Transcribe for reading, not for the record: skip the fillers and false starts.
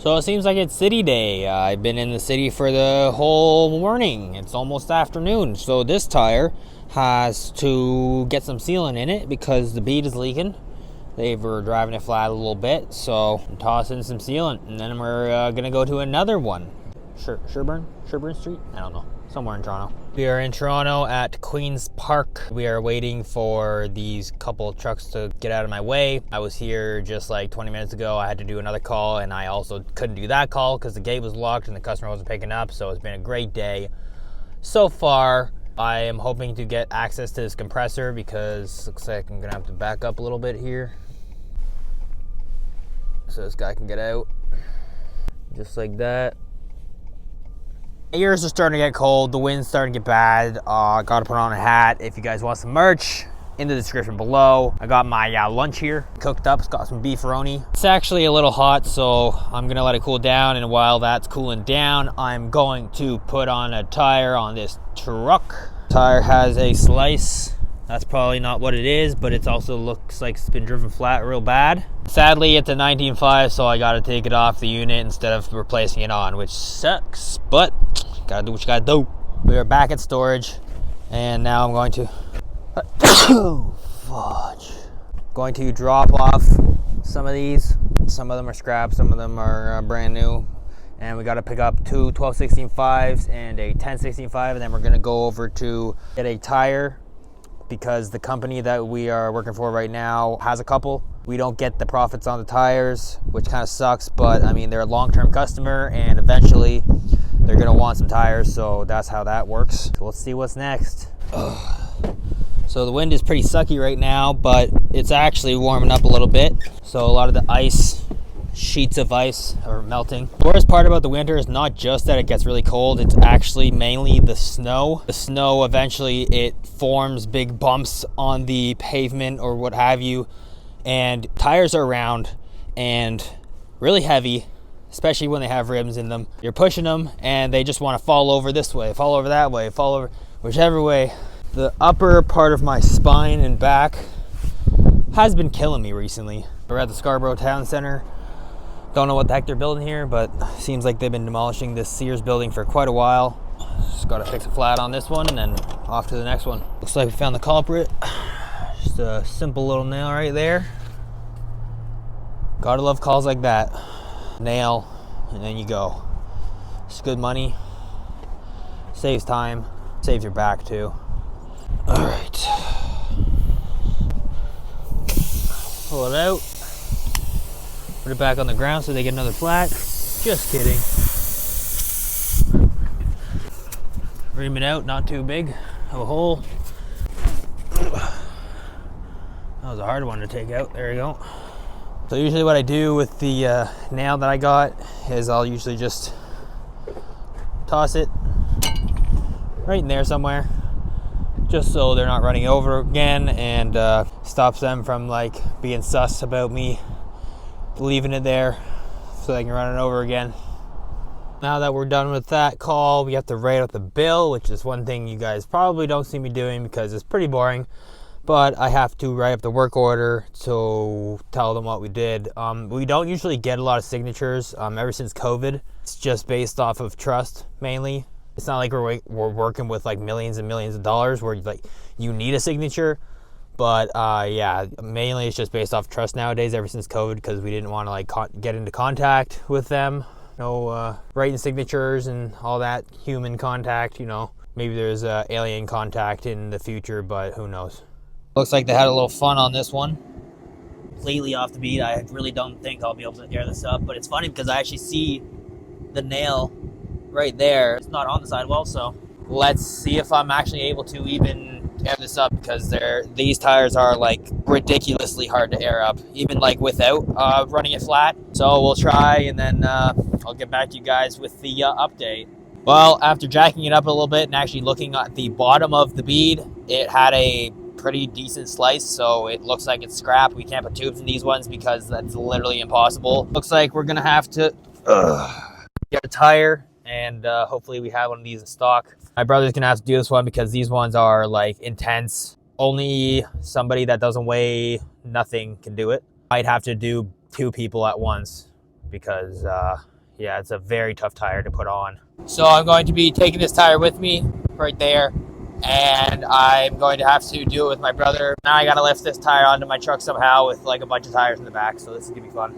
So it seems like it's city day. I've been in the city for the whole morning. It's almost afternoon. So this tire has to get some sealant in it because the bead is leaking. They were driving it flat a little bit, so I'm tossing some sealant, and then we're gonna go to another one. Sherburne Street? I don't know. Somewhere in Toronto. We are in Toronto at Queen's Park. We are waiting for these couple trucks to get out of my way. I was here just like 20 minutes ago. I had to do another call, and I also couldn't do that call because the gate was locked and the customer wasn't picking up. So it's been a great day so far. I am hoping to get access to this compressor because it looks like I'm gonna have to back up a little bit here so this guy can get out just like that. Ears are starting to get cold. The wind's starting to get bad. Gotta put on a hat. If you guys want some merch, in the description below. I got my lunch here cooked up. It's got some beefaroni. It's actually a little hot, so I'm gonna let it cool down. And while that's cooling down, I'm going to put on a tire on this truck. Tire has a slice. That's probably not what it is, but it also looks like it's been driven flat real bad. Sadly, it's a 19.5, so I gotta take it off the unit instead of replacing it on, which sucks, but gotta do what you gotta do. We are back at storage, and now I'm going to going to drop off some of these. Some of them are scrap, some of them are brand new. And we got to pick up two 12-16.5s and a 10-16.5, and then we're gonna go over to get a tire because the company that we are working for right now has a couple. We don't get the profits on the tires, which kind of sucks, but I mean, they're a long-term customer and eventually they're gonna want some tires, so that's how that works. So let's see what's next. So the wind is pretty sucky right now, but it's actually warming up a little bit. So a lot of the ice, sheets of ice are melting. The worst part about the winter is not just that it gets really cold, it's actually mainly the snow. The snow, eventually it forms big bumps on the pavement or what have you, and tires are round and really heavy, especially when they have rims in them. You're pushing them and they just want to fall over this way, fall over that way, fall over whichever way. The upper part of my spine and back has been killing me recently. We're at the Scarborough Town Center. Don't know what the heck they're building here, but seems like they've been demolishing this Sears building for quite a while. Just gotta fix a flat on this one and then off to the next one. Looks like we found the culprit. Just a simple little nail right there. Gotta love calls like that. Nail, and then you go. It's good money. Saves time. Saves your back too. All right. Pull it out. Put it back on the ground so they get another flat. Just kidding. Ream it out, not too big of a hole. That was a hard one to take out. There you go. So usually what I do with the nail that I got is I'll usually just toss it right in there somewhere, just so they're not running over again, and stops them from like being sus about me leaving it there so they can run it over again. Now that we're done with that call, we have to write out the bill, which is one thing you guys probably don't see me doing because it's pretty boring, but I have to write up the work order to tell them what we did. We don't usually get a lot of signatures ever since COVID. It's just based off of trust mainly. It's not like we're working with like millions and millions of dollars where like you need a signature. But yeah, mainly it's just based off trust nowadays ever since COVID, because we didn't want to like get into contact with them. No writing signatures and all that human contact, you know. Maybe there's alien contact in the future, but who knows. Looks like they had a little fun on this one. Completely off the beat. I really don't think I'll be able to air this up, but it's funny because I actually see the nail right there. It's not on the sidewall, so let's see if I'm actually able to even air this up, because these tires are like ridiculously hard to air up, even like without running it flat. So we'll try, and then I'll get back to you guys with the update. Well, after jacking it up a little bit and actually looking at the bottom of the bead, it had a pretty decent slice, so it looks like it's scrap. We can't put tubes in these ones because that's literally impossible. Looks like we're gonna have to get a tire, and hopefully we have one of these in stock. My brother's gonna have to do this one because these ones are like intense. Only somebody that doesn't weigh nothing can do it. I'd have to do two people at once, because yeah, it's a very tough tire to put on. So I'm going to be taking this tire with me right there, and I'm going to have to do it with my brother. Now I got to lift this tire onto my truck somehow with like a bunch of tires in the back, so this is gonna be fun.